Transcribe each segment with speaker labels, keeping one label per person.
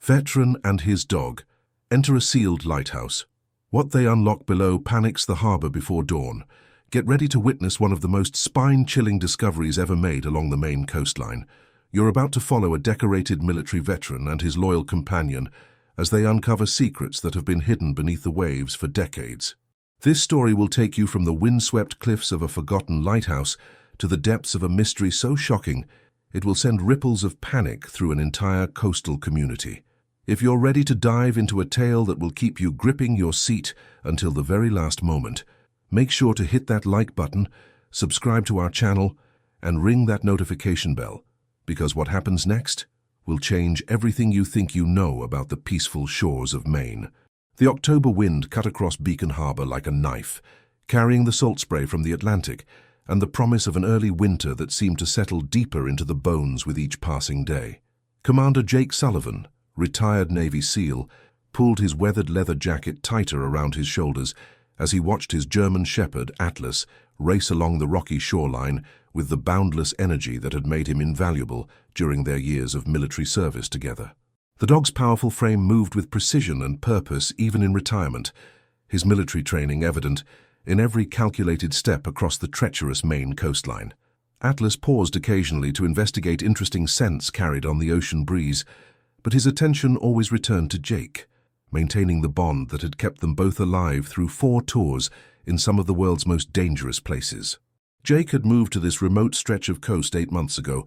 Speaker 1: Veteran and his dog enter a sealed lighthouse. What they unlock below panics the harbor before dawn. Get ready to witness one of the most spine-chilling discoveries ever made along the Maine coastline. You're about to follow a decorated military veteran and his loyal companion as they uncover secrets that have been hidden beneath the waves for decades. This story will take you from the windswept cliffs of a forgotten lighthouse to the depths of a mystery so shocking it will send ripples of panic through an entire coastal community. If you're ready to dive into a tale that will keep you gripping your seat until the very last moment, make sure to hit that like button, subscribe to our channel, and ring that notification bell, because what happens next will change everything you think you know about the peaceful shores of Maine. The October wind cut across Beacon Harbor like a knife, carrying the salt spray from the Atlantic and the promise of an early winter that seemed to settle deeper into the bones with each passing day. Commander Jake Sullivan, retired Navy SEAL, pulled his weathered leather jacket tighter around his shoulders as he watched his German shepherd, Atlas, race along the rocky shoreline with the boundless energy that had made him invaluable during their years of military service together. The dog's powerful frame moved with precision and purpose even in retirement, his military training evident in every calculated step across the treacherous Maine coastline. Atlas paused occasionally to investigate interesting scents carried on the ocean breeze, but his attention always returned to Jake, maintaining the bond that had kept them both alive through 4 tours in some of the world's most dangerous places. Jake had moved to this remote stretch of coast 8 months ago,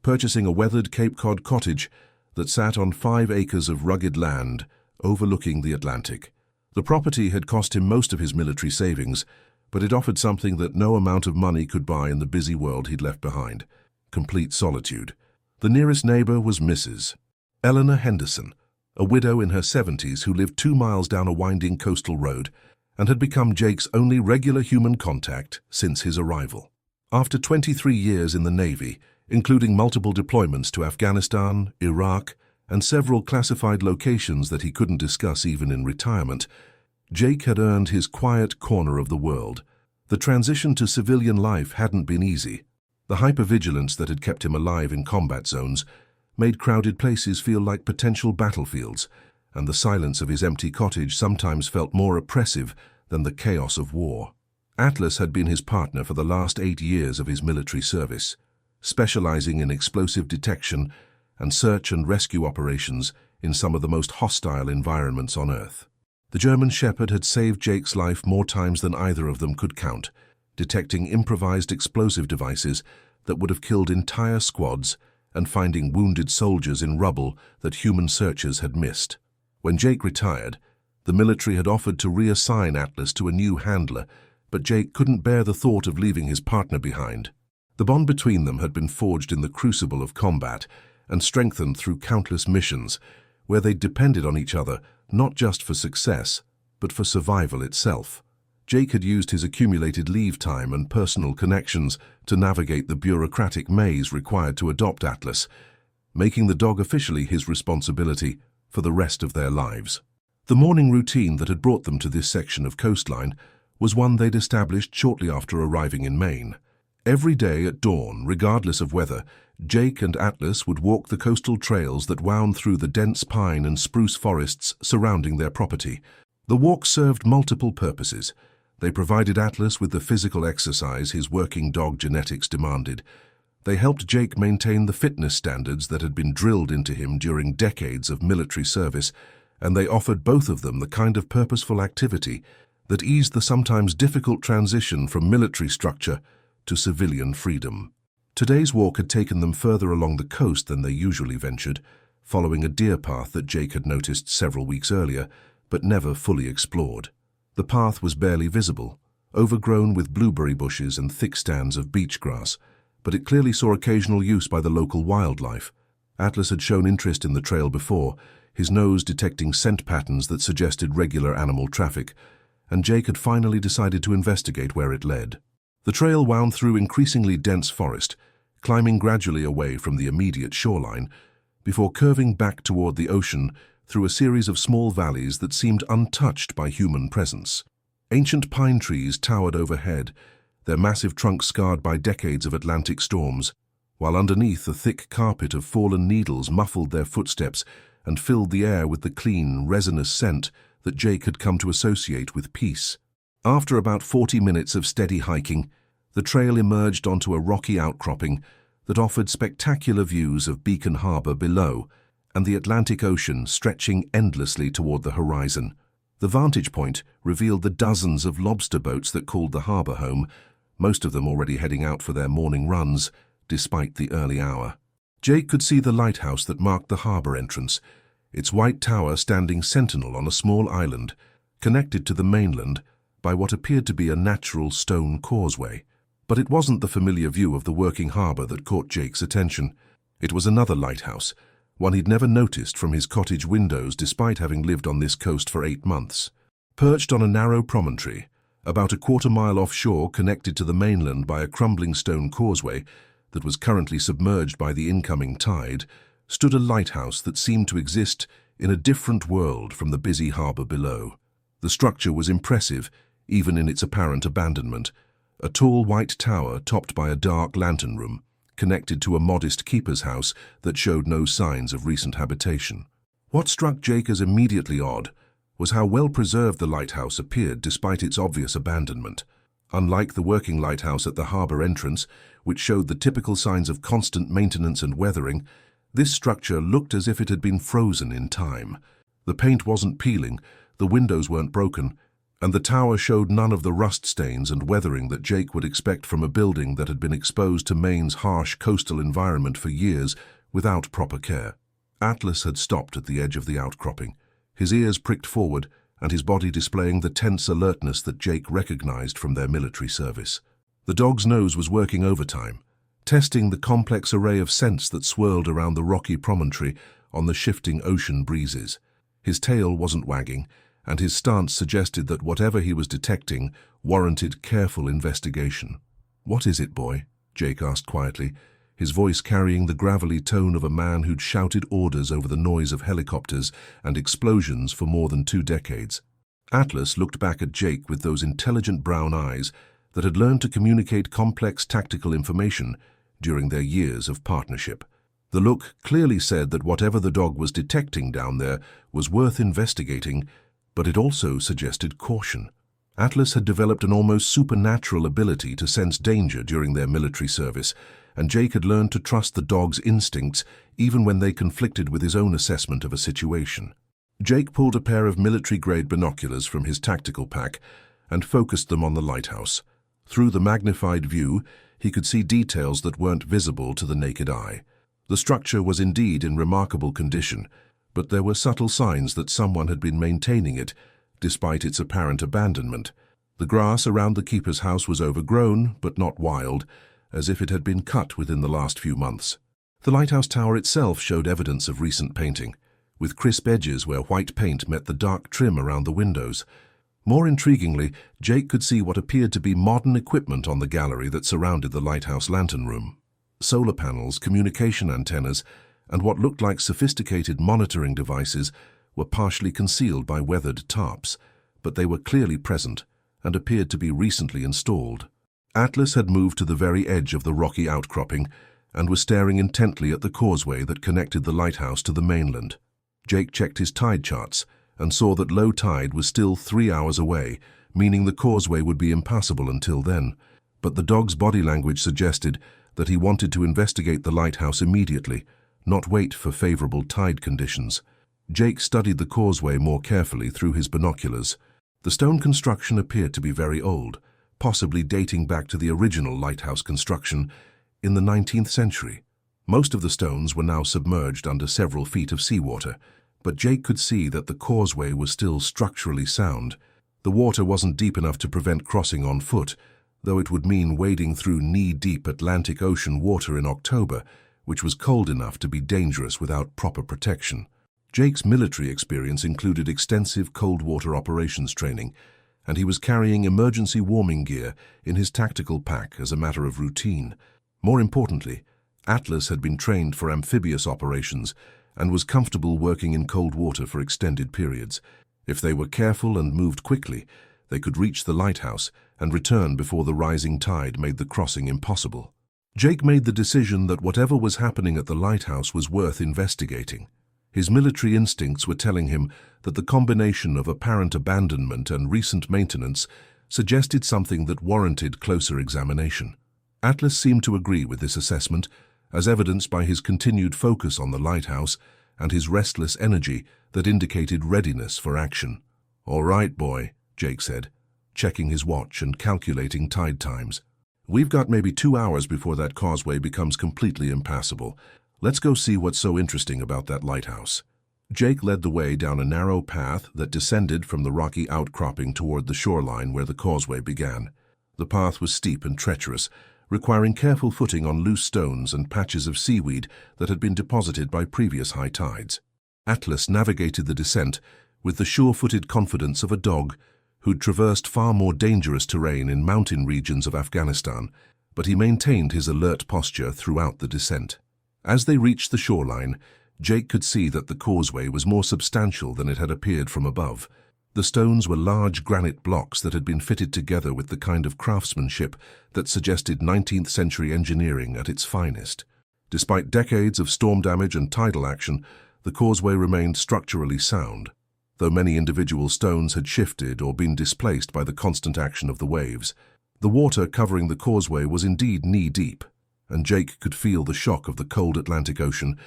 Speaker 1: purchasing a weathered Cape Cod cottage that sat on 5 acres of rugged land overlooking the Atlantic. The property had cost him most of his military savings, but it offered something that no amount of money could buy in the busy world he'd left behind: complete solitude. The nearest neighbor was Mrs. Eleanor Henderson, a widow in her 70s who lived 2 miles down a winding coastal road and had become Jake's only regular human contact since his arrival. After 23 years in the Navy, including multiple deployments to Afghanistan, Iraq, and several classified locations that he couldn't discuss even in retirement, Jake had earned his quiet corner of the world. The transition to civilian life hadn't been easy. The hypervigilance that had kept him alive in combat zones made crowded places feel like potential battlefields, and the silence of his empty cottage sometimes felt more oppressive than the chaos of war. Atlas had been his partner for the last 8 years of his military service, specializing in explosive detection and search and rescue operations in some of the most hostile environments on Earth. The German shepherd had saved Jake's life more times than either of them could count, detecting improvised explosive devices that would have killed entire squads and finding wounded soldiers in rubble that human searchers had missed. When Jake retired, the military had offered to reassign Atlas to a new handler, but Jake couldn't bear the thought of leaving his partner behind. The bond between them had been forged in the crucible of combat and strengthened through countless missions, where they depended on each other not just for success, but for survival itself. Jake had used his accumulated leave time and personal connections to navigate the bureaucratic maze required to adopt Atlas, making the dog officially his responsibility for the rest of their lives. The morning routine that had brought them to this section of coastline was one they'd established shortly after arriving in Maine. Every day at dawn, regardless of weather, Jake and Atlas would walk the coastal trails that wound through the dense pine and spruce forests surrounding their property. The walk served multiple purposes. They provided Atlas with the physical exercise his working dog genetics demanded. They helped Jake maintain the fitness standards that had been drilled into him during decades of military service, and they offered both of them the kind of purposeful activity that eased the sometimes difficult transition from military structure to civilian freedom. Today's walk had taken them further along the coast than they usually ventured, following a deer path that Jake had noticed several weeks earlier, but never fully explored. The path was barely visible, overgrown with blueberry bushes and thick stands of beach grass, but it clearly saw occasional use by the local wildlife. Atlas had shown interest in the trail before, his nose detecting scent patterns that suggested regular animal traffic, and Jake had finally decided to investigate where it led. The trail wound through increasingly dense forest, climbing gradually away from the immediate shoreline, before curving back toward the ocean through a series of small valleys that seemed untouched by human presence. Ancient pine trees towered overhead, their massive trunks scarred by decades of Atlantic storms, while underneath a thick carpet of fallen needles muffled their footsteps and filled the air with the clean, resinous scent that Jake had come to associate with peace. After about 40 minutes of steady hiking, the trail emerged onto a rocky outcropping that offered spectacular views of Beacon Harbor below and the Atlantic Ocean stretching endlessly toward the horizon. The vantage point revealed the dozens of lobster boats that called the harbor home, most of them already heading out for their morning runs, despite the early hour. Jake could see the lighthouse that marked the harbor entrance, its white tower standing sentinel on a small island, connected to the mainland by what appeared to be a natural stone causeway. But it wasn't the familiar view of the working harbor that caught Jake's attention. It was another lighthouse, one he'd never noticed from his cottage windows despite having lived on this coast for 8 months. Perched on a narrow promontory, about a quarter-mile offshore connected to the mainland by a crumbling stone causeway that was currently submerged by the incoming tide, stood a lighthouse that seemed to exist in a different world from the busy harbor below. The structure was impressive, even in its apparent abandonment, a tall white tower topped by a dark lantern room, connected to a modest keeper's house that showed no signs of recent habitation. What struck Jake as immediately odd was how well preserved the lighthouse appeared despite its obvious abandonment. Unlike the working lighthouse at the harbor entrance, which showed the typical signs of constant maintenance and weathering, this structure looked as if it had been frozen in time. The paint wasn't peeling, the windows weren't broken, and the tower showed none of the rust stains and weathering that Jake would expect from a building that had been exposed to Maine's harsh coastal environment for years without proper care. Atlas had stopped at the edge of the outcropping, his ears pricked forward and his body displaying the tense alertness that Jake recognized from their military service. The dog's nose was working overtime, testing the complex array of scents that swirled around the rocky promontory on the shifting ocean breezes. His tail wasn't wagging, and his stance suggested that whatever he was detecting warranted careful investigation. "What is it, boy?" Jake asked quietly, his voice carrying the gravelly tone of a man who'd shouted orders over the noise of helicopters and explosions for more than 2 decades. Atlas looked back at Jake with those intelligent brown eyes that had learned to communicate complex tactical information during their years of partnership. The look clearly said that whatever the dog was detecting down there was worth investigating, but it also suggested caution. Atlas had developed an almost supernatural ability to sense danger during their military service, and Jake had learned to trust the dog's instincts even when they conflicted with his own assessment of a situation. Jake pulled a pair of military-grade binoculars from his tactical pack and focused them on the lighthouse. Through the magnified view, he could see details that weren't visible to the naked eye. The structure was indeed in remarkable condition, but there were subtle signs that someone had been maintaining it, despite its apparent abandonment. The grass around the keeper's house was overgrown, but not wild, as if it had been cut within the last few months. The lighthouse tower itself showed evidence of recent painting, with crisp edges where white paint met the dark trim around the windows. More intriguingly, Jake could see what appeared to be modern equipment on the gallery that surrounded the lighthouse lantern room. Solar panels, communication antennas, and what looked like sophisticated monitoring devices were partially concealed by weathered tarps, but they were clearly present and appeared to be recently installed. Atlas had moved to the very edge of the rocky outcropping and was staring intently at the causeway that connected the lighthouse to the mainland. Jake checked his tide charts and saw that low tide was still 3 hours away, meaning the causeway would be impassable until then. But the dog's body language suggested that he wanted to investigate the lighthouse immediately, not wait for favorable tide conditions. Jake studied the causeway more carefully through his binoculars. The stone construction appeared to be very old, possibly dating back to the original lighthouse construction in the 19th century. Most of the stones were now submerged under several feet of seawater, but Jake could see that the causeway was still structurally sound. The water wasn't deep enough to prevent crossing on foot, though it would mean wading through knee-deep Atlantic Ocean water in October, which was cold enough to be dangerous without proper protection. Jake's military experience included extensive cold water operations training, and he was carrying emergency warming gear in his tactical pack as a matter of routine. More importantly, Atlas had been trained for amphibious operations and was comfortable working in cold water for extended periods. If they were careful and moved quickly, they could reach the lighthouse and return before the rising tide made the crossing impossible. Jake made the decision that whatever was happening at the lighthouse was worth investigating. His military instincts were telling him that the combination of apparent abandonment and recent maintenance suggested something that warranted closer examination. Atlas seemed to agree with this assessment, as evidenced by his continued focus on the lighthouse and his restless energy that indicated readiness for action. "All right, boy," Jake said, checking his watch and calculating tide times. "We've got maybe 2 hours before that causeway becomes completely impassable. Let's go see what's so interesting about that lighthouse." Jake led the way down a narrow path that descended from the rocky outcropping toward the shoreline where the causeway began. The path was steep and treacherous, requiring careful footing on loose stones and patches of seaweed that had been deposited by previous high tides. Atlas navigated the descent with the sure-footed confidence of a dog who'd traversed far more dangerous terrain in mountain regions of Afghanistan, but he maintained his alert posture throughout the descent. As they reached the shoreline, Jake could see that the causeway was more substantial than it had appeared from above. The stones were large granite blocks that had been fitted together with the kind of craftsmanship that suggested 19th century engineering at its finest. Despite decades of storm damage and tidal action, the causeway remained structurally sound, though many individual stones had shifted or been displaced by the constant action of the waves. The water covering the causeway was indeed knee-deep, and Jake could feel the shock of the cold Atlantic Ocean,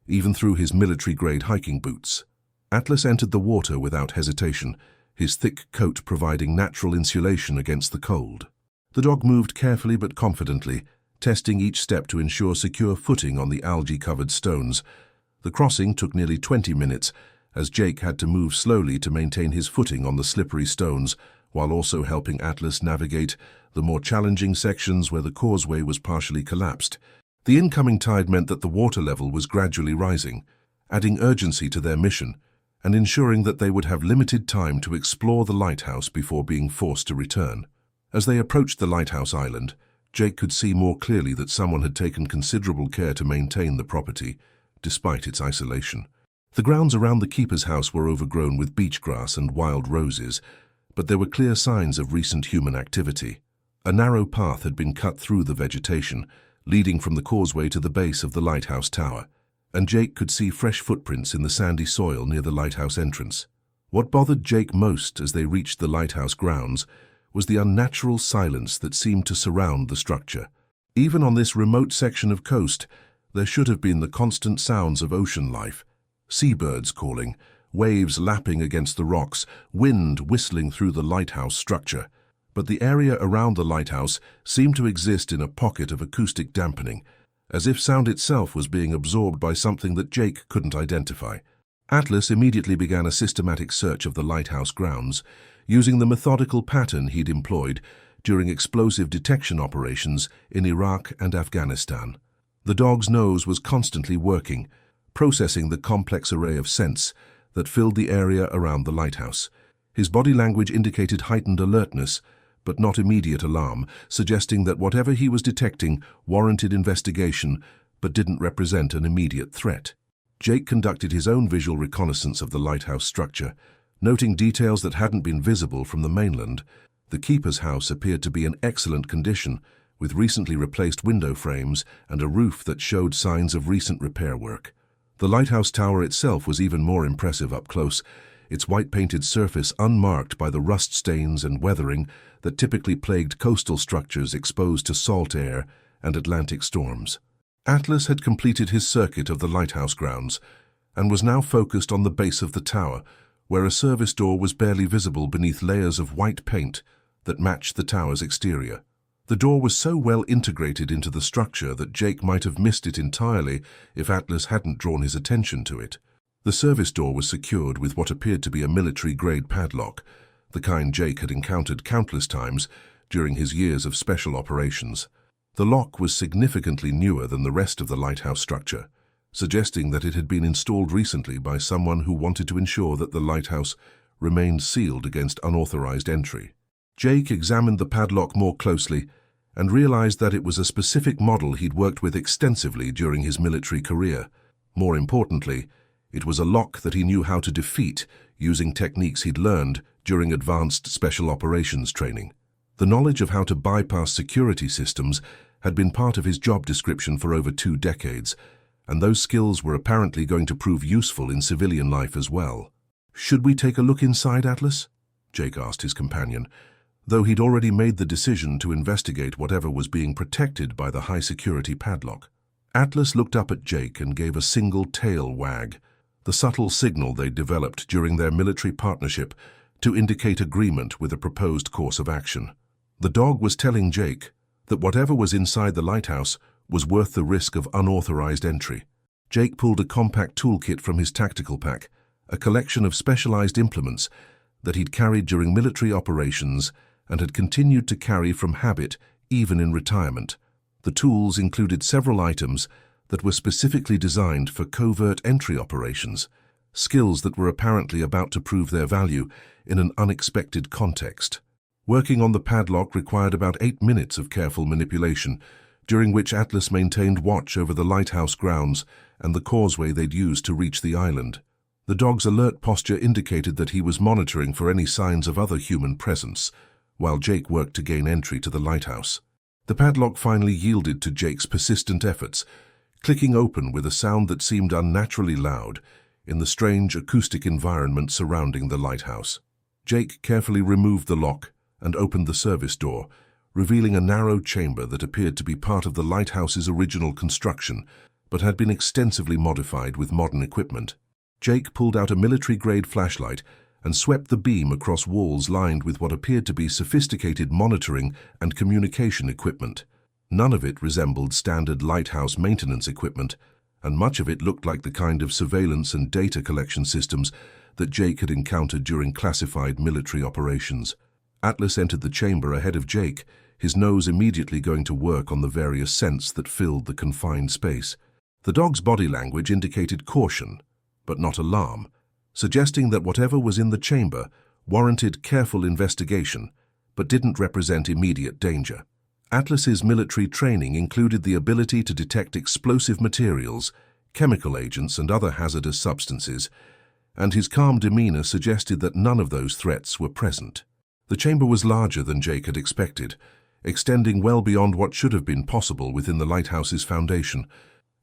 Speaker 1: even through his military-grade hiking boots. Atlas entered the water without hesitation, his thick coat providing natural insulation against the cold. The dog moved carefully but confidently, testing each step to ensure secure footing on the algae-covered stones. The crossing took nearly 20 minutes, as Jake had to move slowly to maintain his footing on the slippery stones, while also helping Atlas navigate the more challenging sections where the causeway was partially collapsed. The incoming tide meant that the water level was gradually rising, adding urgency to their mission and ensuring that they would have limited time to explore the lighthouse before being forced to return. As they approached the lighthouse island, Jake could see more clearly that someone had taken considerable care to maintain the property, despite its isolation. The grounds around the keeper's house were overgrown with beach grass and wild roses, but there were clear signs of recent human activity. A narrow path had been cut through the vegetation, leading from the causeway to the base of the lighthouse tower, and Jake could see fresh footprints in the sandy soil near the lighthouse entrance. What bothered Jake most as they reached the lighthouse grounds was the unnatural silence that seemed to surround the structure. Even on this remote section of coast, there should have been the constant sounds of ocean life, seabirds calling, waves lapping against the rocks, wind whistling through the lighthouse structure. But the area around the lighthouse seemed to exist in a pocket of acoustic dampening, as if sound itself was being absorbed by something that Jake couldn't identify. Atlas immediately began a systematic search of the lighthouse grounds, using the methodical pattern he'd employed during explosive detection operations in Iraq and Afghanistan. The dog's nose was constantly working, processing the complex array of scents that filled the area around the lighthouse. His body language indicated heightened alertness, but not immediate alarm, suggesting that whatever he was detecting warranted investigation but didn't represent an immediate threat. Jake conducted his own visual reconnaissance of the lighthouse structure, noting details that hadn't been visible from the mainland. The keeper's house appeared to be in excellent condition, with recently replaced window frames and a roof that showed signs of recent repair work. The lighthouse tower itself was even more impressive up close, its white-painted surface unmarked by the rust stains and weathering that typically plagued coastal structures exposed to salt air and Atlantic storms. Atlas had completed his circuit of the lighthouse grounds and was now focused on the base of the tower, where a service door was barely visible beneath layers of white paint that matched the tower's exterior. The door was so well integrated into the structure that Jake might have missed it entirely if Atlas hadn't drawn his attention to it. The service door was secured with what appeared to be a military-grade padlock, the kind Jake had encountered countless times during his years of special operations. The lock was significantly newer than the rest of the lighthouse structure, suggesting that it had been installed recently by someone who wanted to ensure that the lighthouse remained sealed against unauthorized entry. Jake examined the padlock more closely and realized that it was a specific model he'd worked with extensively during his military career. More importantly, it was a lock that he knew how to defeat using techniques he'd learned during advanced special operations training. The knowledge of how to bypass security systems had been part of his job description for over 2 decades, and those skills were apparently going to prove useful in civilian life as well. "Should we take a look inside, Atlas?" Jake asked his companion, though he'd already made the decision to investigate whatever was being protected by the high-security padlock. Atlas looked up at Jake and gave a single tail wag, the subtle signal they'd developed during their military partnership to indicate agreement with a proposed course of action. The dog was telling Jake that whatever was inside the lighthouse was worth the risk of unauthorized entry. Jake pulled a compact toolkit from his tactical pack, a collection of specialized implements that he'd carried during military operations and had continued to carry from habit even in retirement. The tools included several items that were specifically designed for covert entry operations, skills that were apparently about to prove their value in an unexpected context. Working on the padlock required about 8 minutes of careful manipulation, during which Atlas maintained watch over the lighthouse grounds and the causeway they'd used to reach the island. The dog's alert posture indicated that he was monitoring for any signs of other human presence, while Jake worked to gain entry to the lighthouse. The padlock finally yielded to Jake's persistent efforts, clicking open with a sound that seemed unnaturally loud in the strange acoustic environment surrounding the lighthouse. Jake carefully removed the lock and opened the service door, revealing a narrow chamber that appeared to be part of the lighthouse's original construction, but had been extensively modified with modern equipment. Jake pulled out a military-grade flashlight and swept the beam across walls lined with what appeared to be sophisticated monitoring and communication equipment. None of it resembled standard lighthouse maintenance equipment, and much of it looked like the kind of surveillance and data collection systems that Jake had encountered during classified military operations. Atlas entered the chamber ahead of Jake, his nose immediately going to work on the various scents that filled the confined space. The dog's body language indicated caution, but not alarm, suggesting that whatever was in the chamber warranted careful investigation, but didn't represent immediate danger. Atlas's military training included the ability to detect explosive materials, chemical agents, and other hazardous substances, and his calm demeanor suggested that none of those threats were present. The chamber was larger than Jake had expected, extending well beyond what should have been possible within the lighthouse's foundation.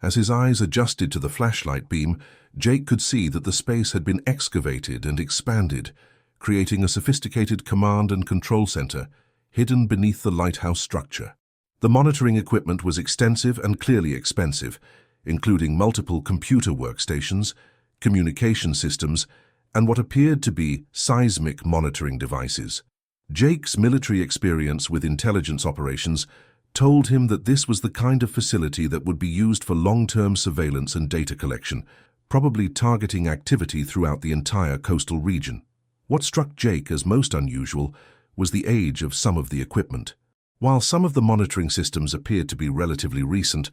Speaker 1: As his eyes adjusted to the flashlight beam, Jake could see that the space had been excavated and expanded, creating a sophisticated command and control center hidden beneath the lighthouse structure. The monitoring equipment was extensive and clearly expensive, including multiple computer workstations, communication systems, and what appeared to be seismic monitoring devices. Jake's military experience with intelligence operations told him that this was the kind of facility that would be used for long-term surveillance and data collection, probably targeting activity throughout the entire coastal region. What struck Jake as most unusual was the age of some of the equipment. While some of the monitoring systems appeared to be relatively recent,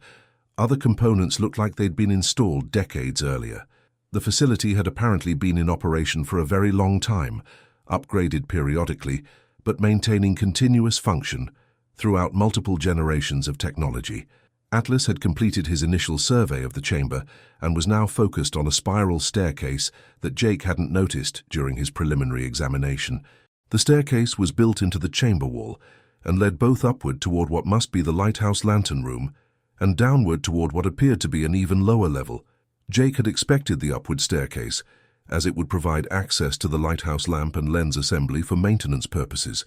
Speaker 1: other components looked like they'd been installed decades earlier. The facility had apparently been in operation for a very long time, upgraded periodically, but maintaining continuous function throughout multiple generations of technology. Atlas had completed his initial survey of the chamber and was now focused on a spiral staircase that Jake hadn't noticed during his preliminary examination. The staircase was built into the chamber wall and led both upward toward what must be the lighthouse lantern room and downward toward what appeared to be an even lower level. Jake had expected the upward staircase, as it would provide access to the lighthouse lamp and lens assembly for maintenance purposes,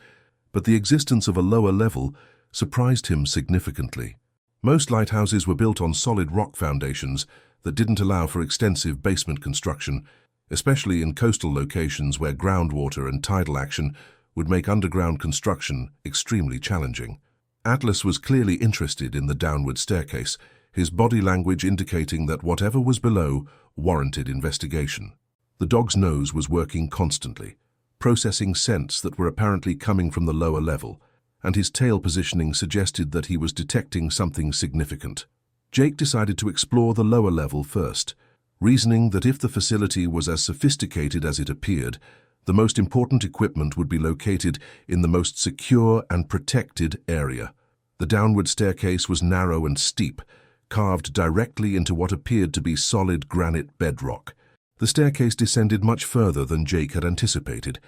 Speaker 1: but the existence of a lower level surprised him significantly. Most lighthouses were built on solid rock foundations that didn't allow for extensive basement construction, especially in coastal locations where groundwater and tidal action would make underground construction extremely challenging. Atlas was clearly interested in the downward staircase, his body language indicating that whatever was below warranted investigation. The dog's nose was working constantly, processing scents that were apparently coming from the lower level, and his tail positioning suggested that he was detecting something significant. Jake decided to explore the lower level first, reasoning that if the facility was as sophisticated as it appeared, the most important equipment would be located in the most secure and protected area. The downward staircase was narrow and steep, carved directly into what appeared to be solid granite bedrock. The staircase descended much further than Jake had anticipated,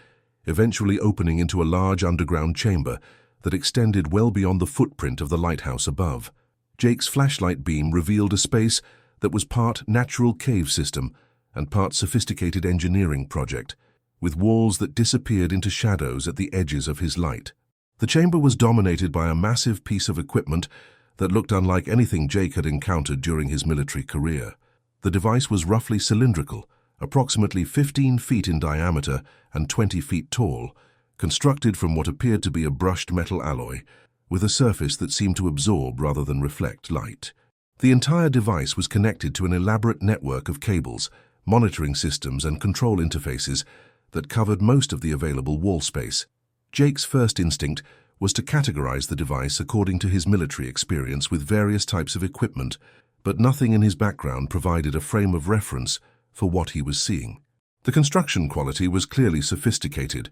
Speaker 1: eventually opening into a large underground chamber that extended well beyond the footprint of the lighthouse above. Jake's flashlight beam revealed a space that was part natural cave system and part sophisticated engineering project, with walls that disappeared into shadows at the edges of his light. The chamber was dominated by a massive piece of equipment that looked unlike anything Jake had encountered during his military career. The device was roughly cylindrical, approximately 15 feet in diameter and 20 feet tall, constructed from what appeared to be a brushed metal alloy, with a surface that seemed to absorb rather than reflect light. The entire device was connected to an elaborate network of cables, monitoring systems and control interfaces that covered most of the available wall space. Jake's first instinct was to categorize the device according to his military experience with various types of equipment, but nothing in his background provided a frame of reference for what he was seeing. The construction quality was clearly sophisticated,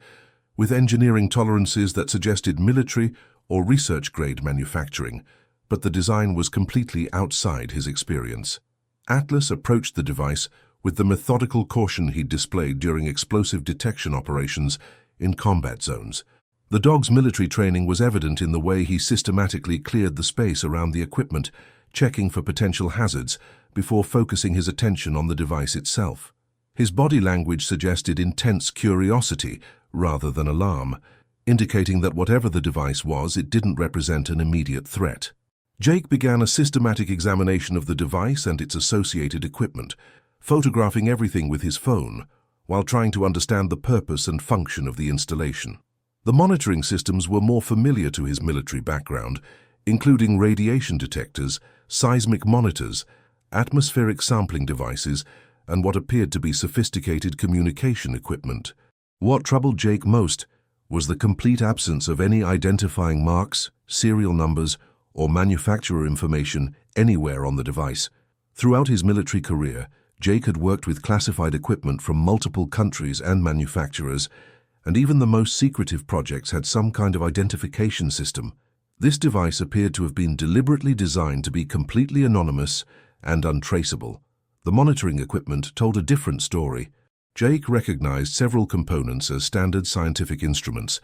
Speaker 1: with engineering tolerances that suggested military or research-grade manufacturing, but the design was completely outside his experience. Atlas approached the device with the methodical caution he'd displayed during explosive detection operations in combat zones. The dog's military training was evident in the way he systematically cleared the space around the equipment, checking for potential hazards before focusing his attention on the device itself. His body language suggested intense curiosity rather than alarm, indicating that whatever the device was, it didn't represent an immediate threat. Jake began a systematic examination of the device and its associated equipment, photographing everything with his phone, while trying to understand the purpose and function of the installation. The monitoring systems were more familiar to his military background, including radiation detectors, seismic monitors, atmospheric sampling devices, and what appeared to be sophisticated communication equipment. What troubled Jake most was the complete absence of any identifying marks, serial numbers, or manufacturer information anywhere on the device. Throughout his military career, Jake had worked with classified equipment from multiple countries and manufacturers, and even the most secretive projects had some kind of identification system. This device appeared to have been deliberately designed to be completely anonymous and untraceable. The monitoring equipment told a different story. Jake recognized several components as standard scientific instruments,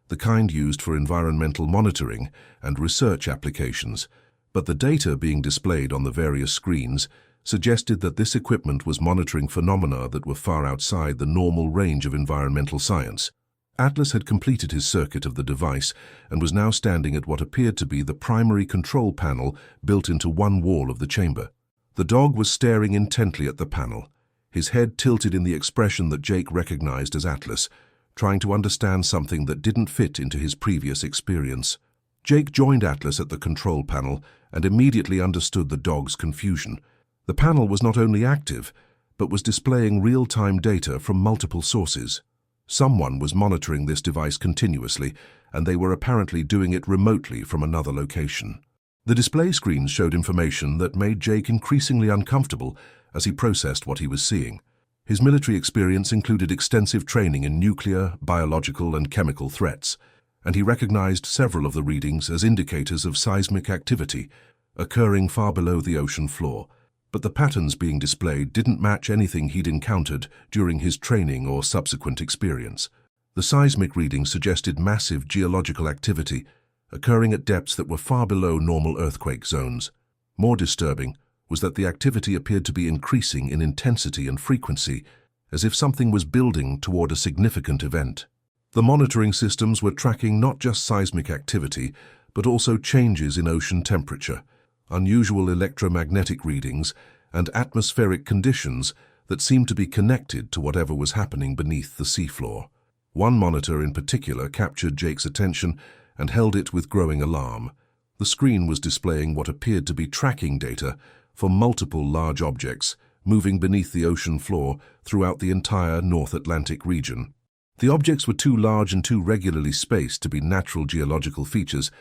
Speaker 1: the kind used for environmental monitoring and research applications, but the data being displayed on the various screens suggested that this equipment was monitoring phenomena that were far outside the normal range of environmental science. Atlas had completed his circuit of the device and was now standing at what appeared to be the primary control panel built into one wall of the chamber. The dog was staring intently at the panel, his head tilted in the expression that Jake recognized as Atlas, trying to understand something that didn't fit into his previous experience. Jake joined Atlas at the control panel and immediately understood the dog's confusion. The panel was not only active, but was displaying real-time data from multiple sources. Someone was monitoring this device continuously, and they were apparently doing it remotely from another location. The display screens showed information that made Jake increasingly uncomfortable as he processed what he was seeing. His military experience included extensive training in nuclear, biological, and chemical threats, and he recognized several of the readings as indicators of seismic activity occurring far below the ocean floor. But the patterns being displayed didn't match anything he'd encountered during his training or subsequent experience. The seismic readings suggested massive geological activity occurring at depths that were far below normal earthquake zones. More disturbing was that the activity appeared to be increasing in intensity and frequency, as if something was building toward a significant event. The monitoring systems were tracking not just seismic activity, but also changes in ocean temperature, unusual electromagnetic readings, and atmospheric conditions that seemed to be connected to whatever was happening beneath the seafloor. One monitor in particular captured Jake's attention and held it with growing alarm. The screen was displaying what appeared to be tracking data for multiple large objects moving beneath the ocean floor throughout the entire North Atlantic region. The objects were too large and too regularly spaced to be natural geological features,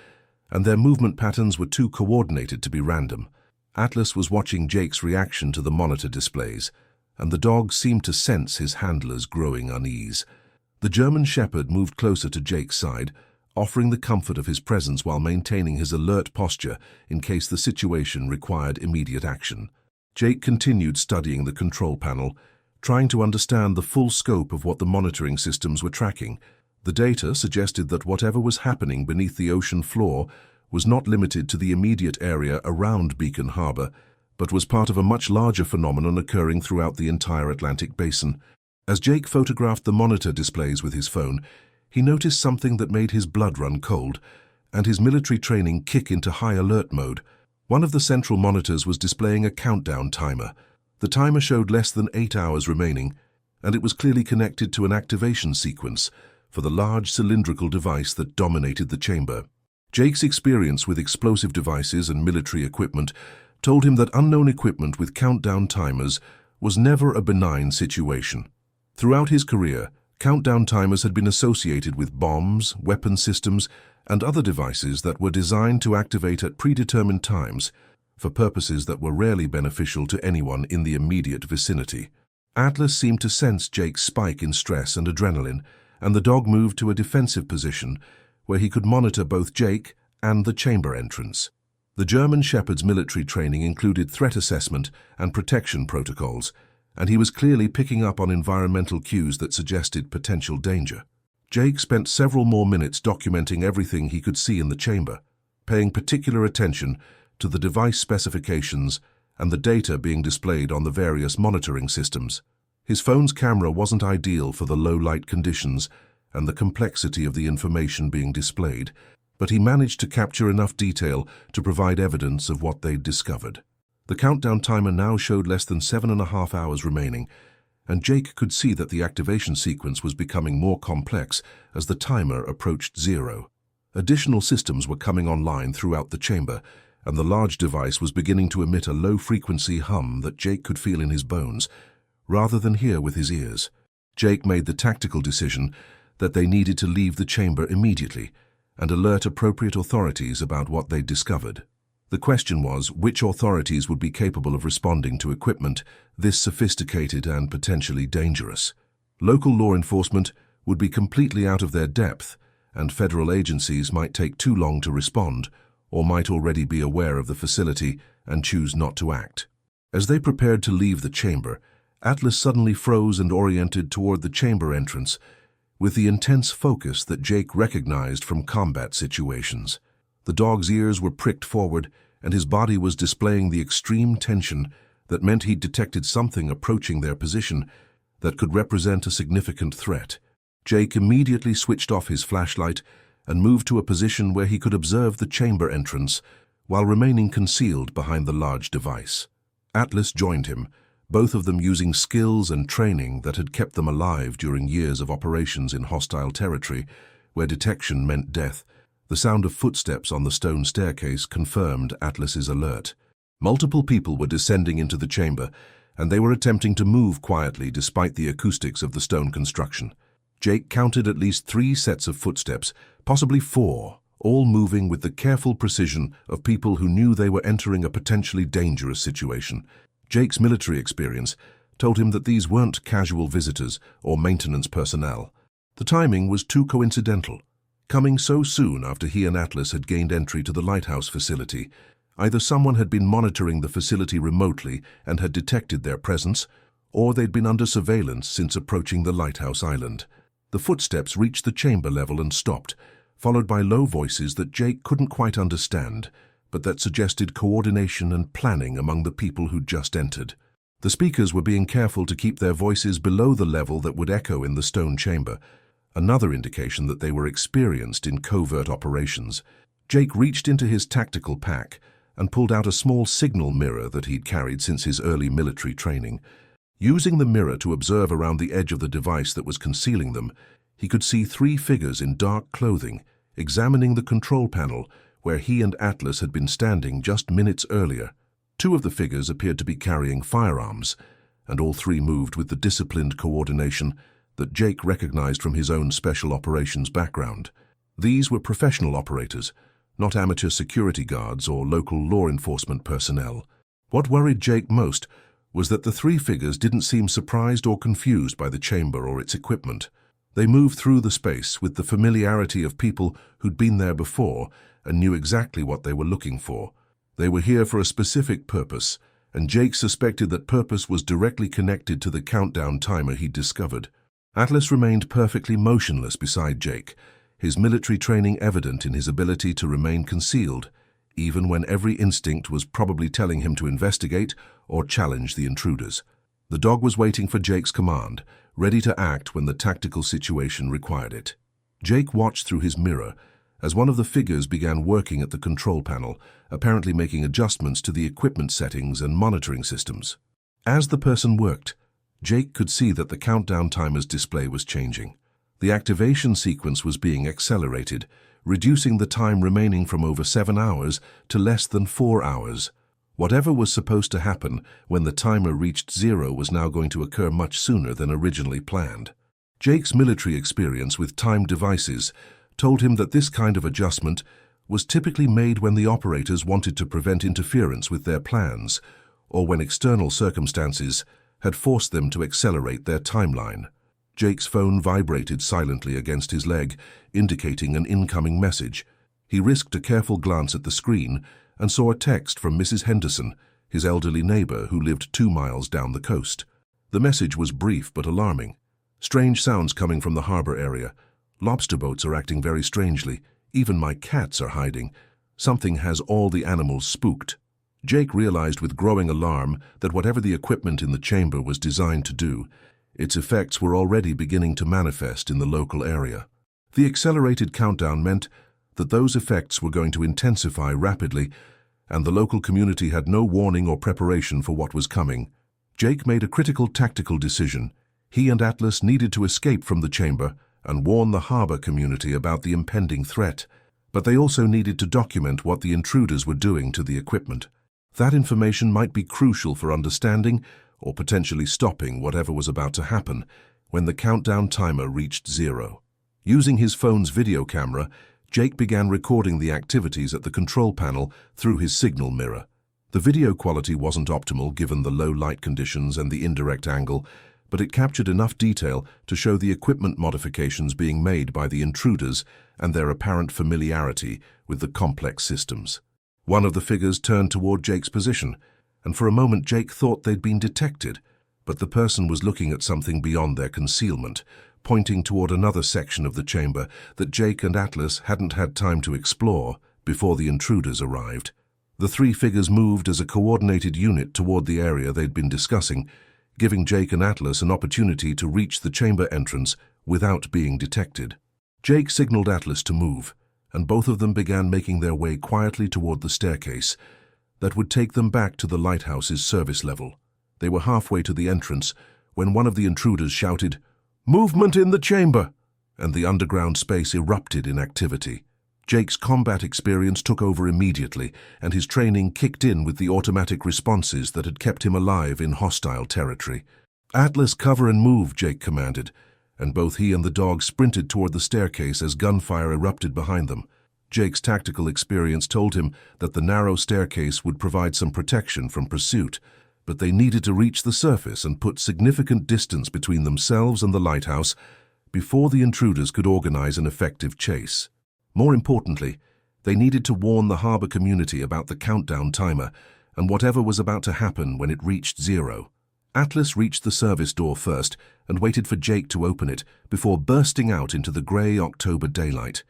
Speaker 1: and their movement patterns were too coordinated to be random. Atlas was watching Jake's reaction to the monitor displays, and the dog seemed to sense his handler's growing unease. The German Shepherd moved closer to Jake's side, offering the comfort of his presence while maintaining his alert posture in case the situation required immediate action. Jake continued studying the control panel, trying to understand the full scope of what the monitoring systems were tracking. The data suggested that whatever was happening beneath the ocean floor was not limited to the immediate area around Beacon Harbor, but was part of a much larger phenomenon occurring throughout the entire Atlantic basin. As Jake photographed the monitor displays with his phone, he noticed something that made his blood run cold and his military training kick into high alert mode. One of the central monitors was displaying a countdown timer. The timer showed less than 8 hours remaining, and it was clearly connected to an activation sequence for the large cylindrical device that dominated the chamber. Jake's experience with explosive devices and military equipment told him that unknown equipment with countdown timers was never a benign situation. Throughout his career, countdown timers had been associated with bombs, weapon systems, and other devices that were designed to activate at predetermined times for purposes that were rarely beneficial to anyone in the immediate vicinity. Atlas seemed to sense Jake's spike in stress and adrenaline, and the dog moved to a defensive position where he could monitor both Jake and the chamber entrance. The German Shepherd's military training included threat assessment and protection protocols, and he was clearly picking up on environmental cues that suggested potential danger. Jake spent several more minutes documenting everything he could see in the chamber, paying particular attention to the device specifications and the data being displayed on the various monitoring systems. His phone's camera wasn't ideal for the low light conditions and the complexity of the information being displayed, but he managed to capture enough detail to provide evidence of what they'd discovered. The countdown timer now showed less than 7.5 hours remaining, and Jake could see that the activation sequence was becoming more complex as the timer approached 0. Additional systems were coming online throughout the chamber, and the large device was beginning to emit a low-frequency hum that Jake could feel in his bones, rather than hear with his ears. Jake made the tactical decision that they needed to leave the chamber immediately and alert appropriate authorities about what they'd discovered. The question was which authorities would be capable of responding to equipment this sophisticated and potentially dangerous. Local law enforcement would be completely out of their depth, and federal agencies might take too long to respond, or might already be aware of the facility and choose not to act. As they prepared to leave the chamber, Atlas suddenly froze and oriented toward the chamber entrance with the intense focus that Jake recognized from combat situations. The dog's ears were pricked forward, and his body was displaying the extreme tension that meant he'd detected something approaching their position that could represent a significant threat. Jake immediately switched off his flashlight and moved to a position where he could observe the chamber entrance while remaining concealed behind the large device. Atlas joined him, both of them using skills and training that had kept them alive during years of operations in hostile territory, where detection meant death. The sound of footsteps on the stone staircase confirmed Atlas's alert. Multiple people were descending into the chamber, and they were attempting to move quietly despite the acoustics of the stone construction. Jake counted at least 3 sets of footsteps, possibly 4, all moving with the careful precision of people who knew they were entering a potentially dangerous situation. Jake's military experience told him that these weren't casual visitors or maintenance personnel. The timing was too coincidental, coming so soon after he and Atlas had gained entry to the Lighthouse facility. Either someone had been monitoring the facility remotely and had detected their presence, or they'd been under surveillance since approaching the Lighthouse Island. The footsteps reached the chamber level and stopped, followed by low voices that Jake couldn't quite understand, but that suggested coordination and planning among the people who'd just entered. The speakers were being careful to keep their voices below the level that would echo in the stone chamber, another indication that they were experienced in covert operations. Jake reached into his tactical pack and pulled out a small signal mirror that he'd carried since his early military training. Using the mirror to observe around the edge of the device that was concealing them, he could see 3 figures in dark clothing, examining the control panel where he and Atlas had been standing just minutes earlier. 2 of the figures appeared to be carrying firearms, and all 3 moved with the disciplined coordination that Jake recognized from his own special operations background. These were professional operators, not amateur security guards or local law enforcement personnel. What worried Jake most was that the 3 figures didn't seem surprised or confused by the chamber or its equipment. They moved through the space with the familiarity of people who'd been there before and knew exactly what they were looking for. They were here for a specific purpose, and Jake suspected that purpose was directly connected to the countdown timer he'd discovered. Atlas remained perfectly motionless beside Jake, his military training evident in his ability to remain concealed, even when every instinct was probably telling him to investigate or challenge the intruders. The dog was waiting for Jake's command, ready to act when the tactical situation required it. Jake watched through his mirror as one of the figures began working at the control panel, apparently making adjustments to the equipment settings and monitoring systems. As the person worked, Jake could see that the countdown timer's display was changing. The activation sequence was being accelerated, reducing the time remaining from over 7 hours to less than 4 hours. Whatever was supposed to happen when the timer reached 0 was now going to occur much sooner than originally planned. Jake's military experience with timed devices told him that this kind of adjustment was typically made when the operators wanted to prevent interference with their plans, or when external circumstances had forced them to accelerate their timeline. Jake's phone vibrated silently against his leg, indicating an incoming message. He risked a careful glance at the screen and saw a text from Mrs. Henderson, his elderly neighbor who lived 2 miles down the coast. The message was brief but alarming. Strange sounds coming from the harbor area. Lobster boats are acting very strangely. Even my cats are hiding. Something has all the animals spooked. Jake realized with growing alarm that whatever the equipment in the chamber was designed to do, its effects were already beginning to manifest in the local area. The accelerated countdown meant that those effects were going to intensify rapidly, and the local community had no warning or preparation for what was coming. Jake made a critical tactical decision. He and Atlas needed to escape from the chamber and warn the harbor community about the impending threat, but they also needed to document what the intruders were doing to the equipment. That information might be crucial for understanding or potentially stopping whatever was about to happen when the countdown timer reached 0. Using his phone's video camera, Jake began recording the activities at the control panel through his signal mirror. The video quality wasn't optimal given the low light conditions and the indirect angle, but it captured enough detail to show the equipment modifications being made by the intruders and their apparent familiarity with the complex systems. One of the figures turned toward Jake's position, and for a moment Jake thought they'd been detected, but the person was looking at something beyond their concealment, pointing toward another section of the chamber that Jake and Atlas hadn't had time to explore before the intruders arrived. The 3 figures moved as a coordinated unit toward the area they'd been discussing, giving Jake and Atlas an opportunity to reach the chamber entrance without being detected. Jake signaled Atlas to move, and both of them began making their way quietly toward the staircase that would take them back to the lighthouse's service level. They were halfway to the entrance when one of the intruders shouted, "Movement in the chamber!" and the underground space erupted in activity. Jake's combat experience took over immediately, and his training kicked in with the automatic responses that had kept him alive in hostile territory. "Atlas, cover and move," Jake commanded, and both he and the dog sprinted toward the staircase as gunfire erupted behind them. Jake's tactical experience told him that the narrow staircase would provide some protection from pursuit, but they needed to reach the surface and put significant distance between themselves and the lighthouse before the intruders could organize an effective chase. More importantly, they needed to warn the harbor community about the countdown timer and whatever was about to happen when it reached 0. Atlas reached the service door first and waited for Jake to open it before bursting out into the gray October daylight.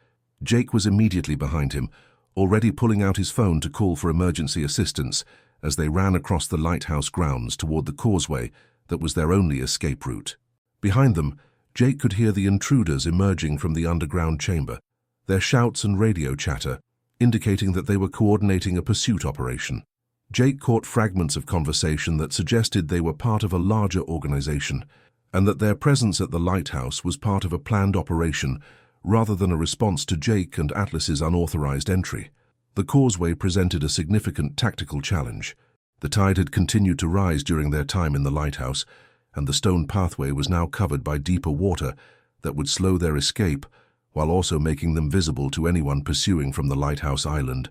Speaker 1: Jake was immediately behind him, already pulling out his phone to call for emergency assistance as they ran across the lighthouse grounds toward the causeway that was their only escape route. Behind them, Jake could hear the intruders emerging from the underground chamber, their shouts and radio chatter indicating that they were coordinating a pursuit operation. Jake caught fragments of conversation that suggested they were part of a larger organization and that their presence at the lighthouse was part of a planned operation rather than a response to Jake and Atlas's unauthorized entry. The causeway presented a significant tactical challenge. The tide had continued to rise during their time in the lighthouse, and the stone pathway was now covered by deeper water that would slow their escape while also making them visible to anyone pursuing from the lighthouse island.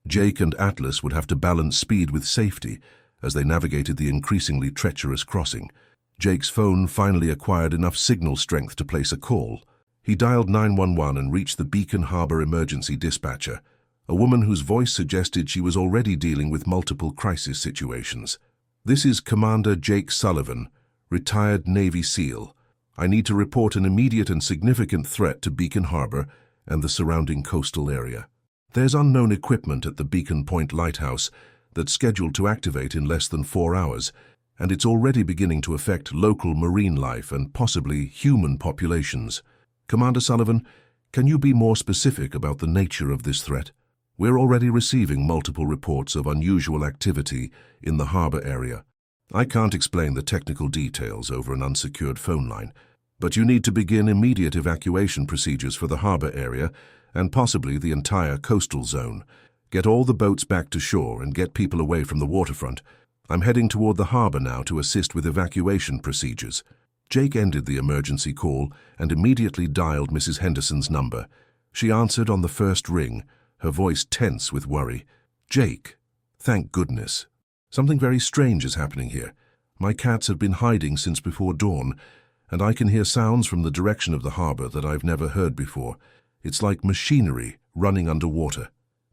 Speaker 1: Jake and Atlas would have to balance speed with safety as they navigated the increasingly treacherous crossing. Jake's phone finally acquired enough signal strength to place a call. He dialed 911 and reached the Beacon Harbor emergency dispatcher, a woman whose voice suggested she was already dealing with multiple crisis situations. "This is Commander Jake Sullivan, retired Navy SEAL. I need to report an immediate and significant threat to Beacon Harbor and the surrounding coastal area." There's unknown equipment at the Beacon Point Lighthouse that's scheduled to activate in less than 4 hours, and it's already beginning to affect local marine life and possibly human populations. Commander Sullivan, can you be more specific about the nature of this threat? We're already receiving multiple reports of unusual activity in the harbor area. I can't explain the technical details over an unsecured phone line, but you need to begin immediate evacuation procedures for the harbor area and possibly the entire coastal zone. Get all the boats back to shore and get people away from the waterfront. I'm heading toward the harbor now to assist with evacuation procedures. Jake ended the emergency call and immediately dialed Mrs. Henderson's number. She answered on the first ring, her voice tense with worry. Jake, thank goodness. Something very strange is happening here. My cats have been hiding since before dawn, and I can hear sounds from the direction of the harbor that I've never heard before. It's like machinery running underwater.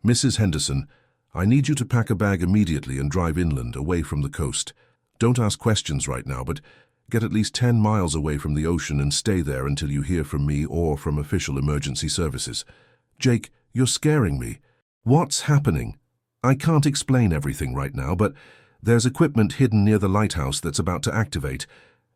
Speaker 1: Mrs. Henderson, I need you to pack a bag immediately and drive inland, away from the coast. Don't ask questions right now, but get at least 10 miles away from the ocean and stay there until you hear from me or from official emergency services. Jake, you're scaring me. What's happening? I can't explain everything right now, but there's equipment hidden near the lighthouse that's about to activate,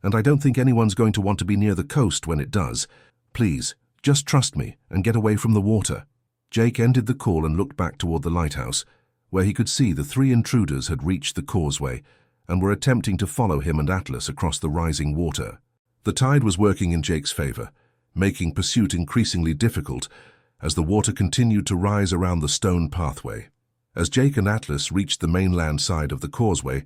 Speaker 1: and I don't think anyone's going to want to be near the coast when it does. Please, just trust me and get away from the water. Jake ended the call and looked back toward the lighthouse, where he could see the 3 intruders had reached the causeway and were attempting to follow him and Atlas across the rising water. The tide was working in Jake's favor, making pursuit increasingly difficult as the water continued to rise around the stone pathway. As Jake and Atlas reached the mainland side of the causeway,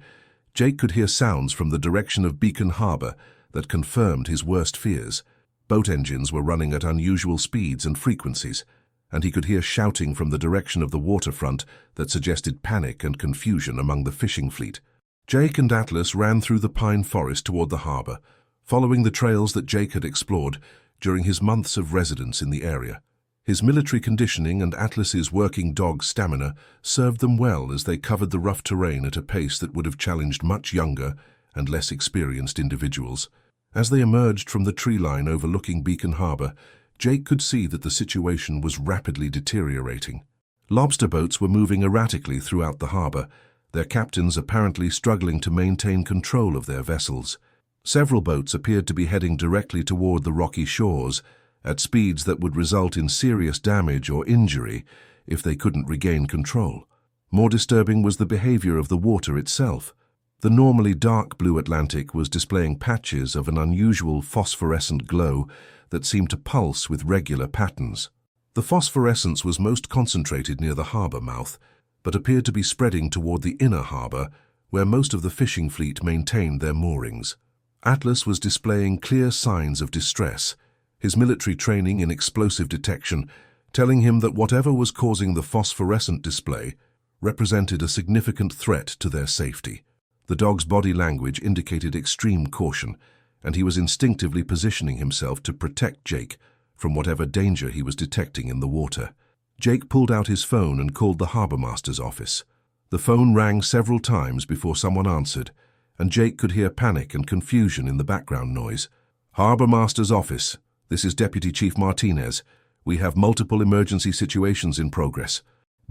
Speaker 1: Jake could hear sounds from the direction of Beacon Harbor that confirmed his worst fears. Boat engines were running at unusual speeds and frequencies, and he could hear shouting from the direction of the waterfront that suggested panic and confusion among the fishing fleet. Jake and Atlas ran through the pine forest toward the harbor, following the trails that Jake had explored during his months of residence in the area. His military conditioning and Atlas's working dog stamina served them well as they covered the rough terrain at a pace that would have challenged much younger and less experienced individuals. As they emerged from the tree line overlooking Beacon Harbor, Jake could see that the situation was rapidly deteriorating. Lobster boats were moving erratically throughout the harbor, their captains apparently struggling to maintain control of their vessels. Several boats appeared to be heading directly toward the rocky shores, at speeds that would result in serious damage or injury if they couldn't regain control. More disturbing was the behavior of the water itself. The normally dark blue Atlantic was displaying patches of an unusual phosphorescent glow that seemed to pulse with regular patterns. The phosphorescence was most concentrated near the harbor mouth, but appeared to be spreading toward the inner harbor, where most of the fishing fleet maintained their moorings. Atlas was displaying clear signs of distress, his military training in explosive detection telling him that whatever was causing the phosphorescent display represented a significant threat to their safety. The dog's body language indicated extreme caution, and he was instinctively positioning himself to protect Jake from whatever danger he was detecting in the water. Jake pulled out his phone and called the harbormaster's office. The phone rang several times before someone answered, and Jake could hear panic and confusion in the background noise. Harbormaster's office. This is Deputy Chief Martinez. We have multiple emergency situations in progress.